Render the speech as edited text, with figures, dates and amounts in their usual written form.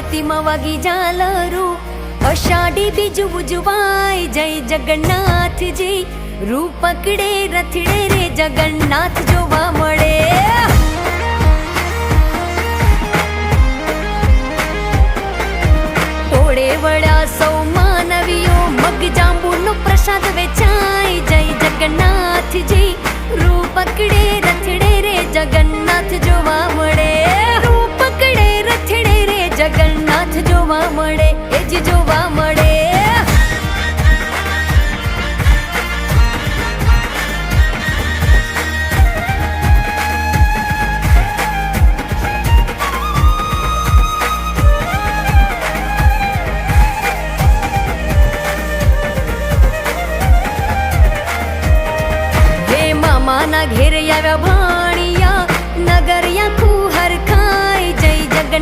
આરતીમાં વાગી ઝાલરું, અષાઢી બીજ ઉજવાય, જય જગન્નાથજી. રૂપ પકડે રથડે રે જગન્નાથ જોવા મળે. ટોળે વળ્યા સૌ માનવીઓ, મગ જાંબુનો પ્રસાદ વેચાય, જય જગન્નાથજી. રૂપ પકડે રથડે રે જગન્નાથ જોવા મળે. રૂપ પકડે રથડે રે જગન્નાથ જોવા મળે, એ જ જોવા મળે. માના ઘેર આવ્યા ભાણિયા, નગર